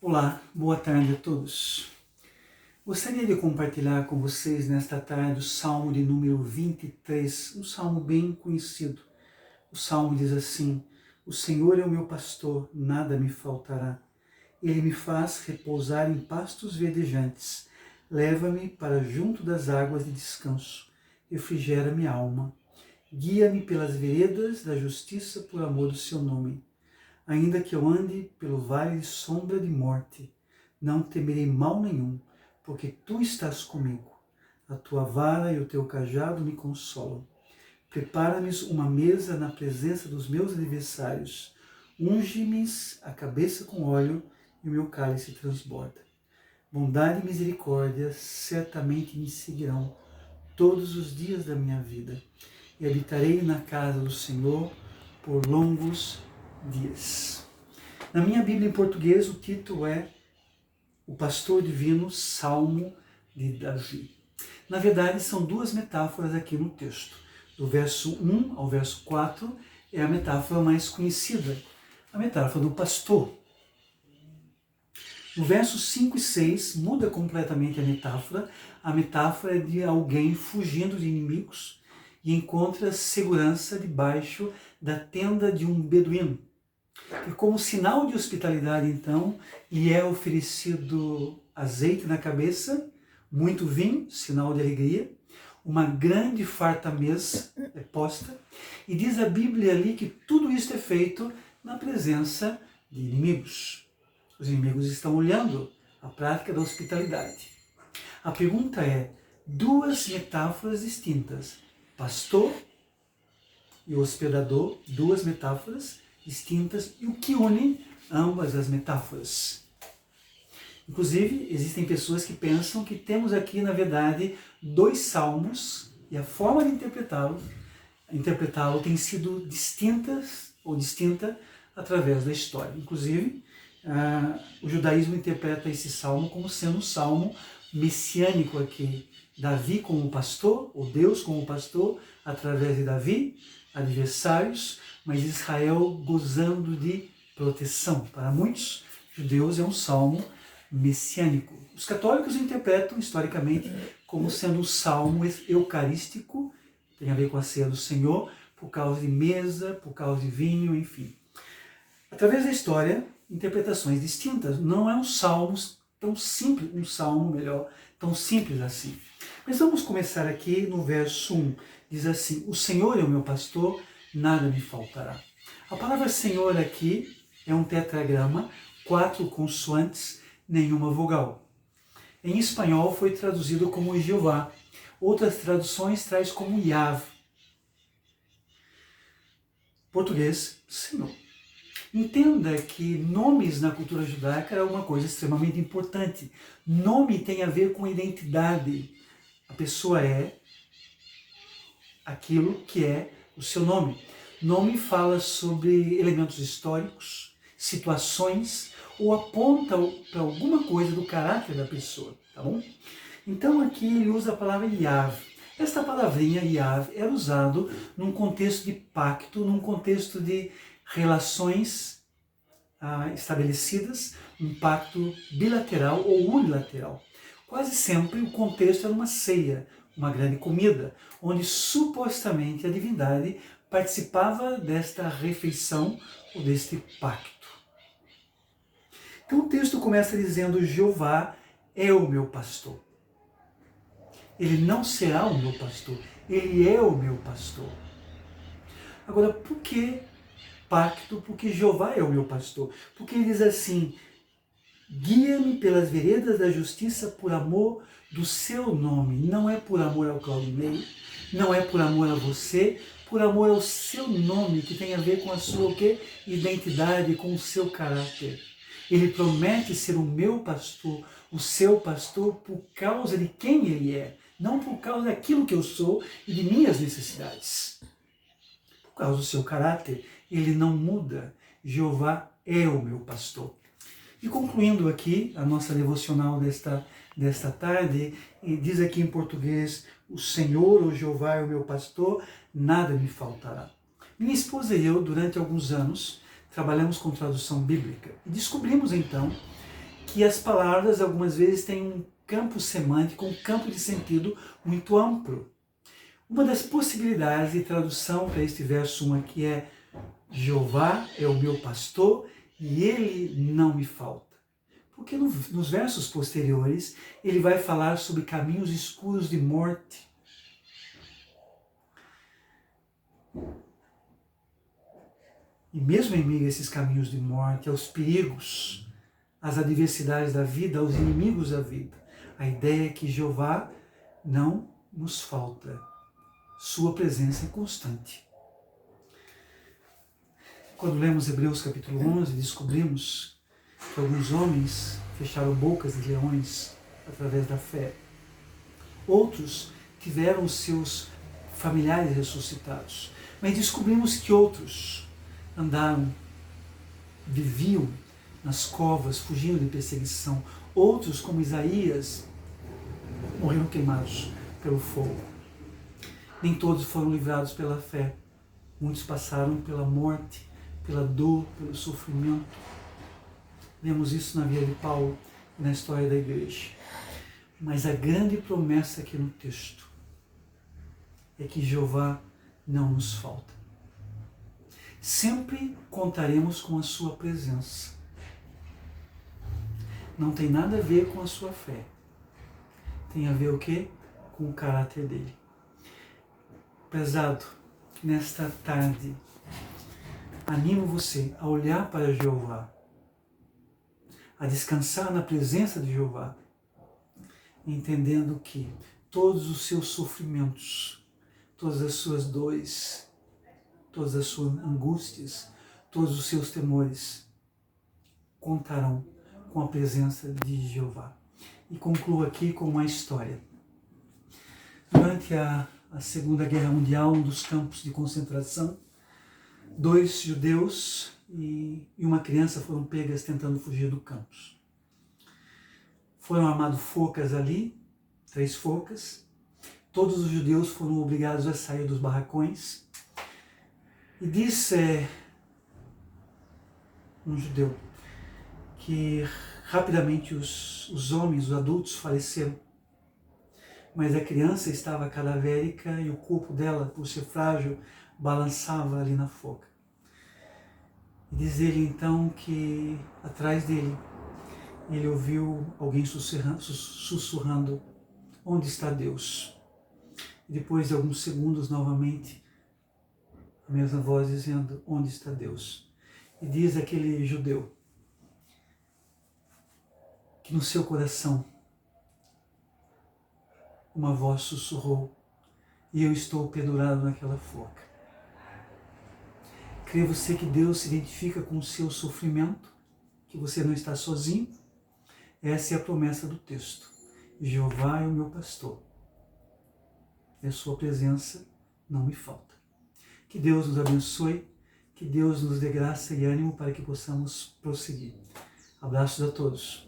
Olá, boa tarde a todos. Gostaria de compartilhar com vocês nesta tarde o Salmo de número 23, um salmo bem conhecido. O salmo diz assim: O Senhor é o meu pastor, nada me faltará. Ele me faz repousar em pastos verdejantes, leva-me para junto das águas de descanso, refrigera minha alma. Guia-me pelas veredas da justiça por amor do seu nome. Ainda que eu ande pelo vale de sombra de morte, não temerei mal nenhum, porque tu estás comigo. A tua vara e o teu cajado me consolam. Prepara-me uma mesa na presença dos meus adversários. Unge-me a cabeça com óleo e o meu cálice transborda. Bondade e misericórdia certamente me seguirão todos os dias da minha vida, e habitarei na casa do Senhor por longos dias. Na minha Bíblia em português, o título é O Pastor Divino, Salmo de Davi. Na verdade, são duas metáforas aqui no texto. Do verso 1 ao verso 4 é a metáfora mais conhecida, a metáfora do pastor. No verso 5 e 6 muda completamente a metáfora é de alguém fugindo de inimigos e encontra segurança debaixo da tenda de um beduíno. E como sinal de hospitalidade, então, lhe é oferecido azeite na cabeça, muito vinho, sinal de alegria, uma grande farta mesa é posta, e diz a Bíblia ali que tudo isso é feito na presença de inimigos. Os inimigos estão olhando a prática da hospitalidade. A pergunta é, duas metáforas distintas, pastor e hospedador, duas metáforas distintas, e o que une ambas as metáforas. Inclusive, existem pessoas que pensam que temos aqui, na verdade, dois salmos, e a forma de interpretá-lo tem sido distinta através da história. Inclusive, o judaísmo interpreta esse salmo como sendo um salmo messiânico aqui. Davi como pastor, ou Deus como pastor, através de Davi, adversários, mas Israel gozando de proteção. Para muitos judeus é um salmo messiânico. Os católicos interpretam historicamente como sendo um salmo eucarístico, tem a ver com a ceia do Senhor, por causa de mesa, por causa de vinho, enfim. Através da história, interpretações distintas. Não é um salmo tão simples, tão simples assim. Mas vamos começar aqui no verso 1. Diz assim: O Senhor é o meu pastor, nada me faltará. A palavra Senhor aqui é um tetragrama, 4 consoantes, nenhuma vogal. Em espanhol foi traduzido como Jeová. Outras traduções traz como Yahvé. Português, Senhor. Entenda que nomes na cultura judaica é uma coisa extremamente importante. Nome tem a ver com identidade. A pessoa é aquilo que é o seu nome. Nome fala sobre elementos históricos, situações, ou aponta para alguma coisa do caráter da pessoa, tá bom? Então aqui ele usa a palavra Yahvé. Esta palavrinha Yahvé era usado num contexto de pacto, num contexto de relações estabelecidas, um pacto bilateral ou unilateral. Quase sempre o contexto era uma ceia, uma grande comida, onde supostamente a divindade participava desta refeição ou deste pacto. Então o texto começa dizendo: Jeová é o meu pastor. Ele não será o meu pastor, ele é o meu pastor. Agora, por que pacto? Porque Jeová é o meu pastor. Porque ele diz assim: guia-me pelas veredas da justiça por amor do seu nome. Não é por amor ao Claudinei, não é por amor a você, por amor ao seu nome, que tem a ver com a sua identidade, com o seu caráter. Ele promete ser o meu pastor, o seu pastor, por causa de quem ele é, não por causa daquilo que eu sou e de minhas necessidades. Por causa do seu caráter, ele não muda. Jeová é o meu pastor. E concluindo aqui a nossa devocional desta tarde, diz aqui em português: o Senhor, o Jeová é o meu pastor, nada me faltará. Minha esposa e eu, durante alguns anos, trabalhamos com tradução bíblica e descobrimos então que as palavras algumas vezes têm um campo semântico, um campo de sentido muito amplo. Uma das possibilidades de tradução para este verso 1 aqui é: Jeová é o meu pastor e ele não me falta. Porque nos versos posteriores ele vai falar sobre caminhos escuros de morte. E mesmo em meio a esses caminhos de morte, aos perigos, às adversidades da vida, aos inimigos da vida, a ideia é que Jeová não nos falta. Sua presença é constante. Quando lemos Hebreus capítulo 11, descobrimos que alguns homens fecharam bocas de leões através da fé. Outros tiveram seus familiares ressuscitados. Mas descobrimos que outros andaram, viviam nas covas, fugindo de perseguição. Outros, como Isaías, morreram queimados pelo fogo. Nem todos foram livrados pela fé. Muitos passaram pela morte, pela dor, pelo sofrimento. Vemos isso na vida de Paulo e na história da igreja. Mas a grande promessa aqui no texto é que Jeová não nos falta. Sempre contaremos com a sua presença. Não tem nada a ver com a sua fé. Tem a ver o quê? Com o caráter dele. Prezado, nesta tarde, animo você a olhar para Jeová, a descansar na presença de Jeová, entendendo que todos os seus sofrimentos, todas as suas dores, todas as suas angústias, todos os seus temores contarão com a presença de Jeová. E concluo aqui com uma história. Durante a Segunda Guerra Mundial, um dos campos de concentração, 2 judeus e uma criança foram pegas tentando fugir do campus. Foram armadas forcas ali, 3 forcas. Todos os judeus foram obrigados a sair dos barracões. E disse um judeu que rapidamente os homens, os adultos faleceram. Mas a criança estava cadavérica e o corpo dela, por ser frágil, balançava ali na forca. E diz ele então que atrás dele, ele ouviu alguém sussurrando: onde está Deus? E depois de alguns segundos novamente, a mesma voz dizendo: onde está Deus? E diz aquele judeu que no seu coração uma voz sussurrou: e eu estou pendurado naquela forca. Crê você que Deus se identifica com o seu sofrimento, que você não está sozinho? Essa é a promessa do texto. Jeová é o meu pastor, e a sua presença não me falta. Que Deus nos abençoe, que Deus nos dê graça e ânimo para que possamos prosseguir. Abraços a todos.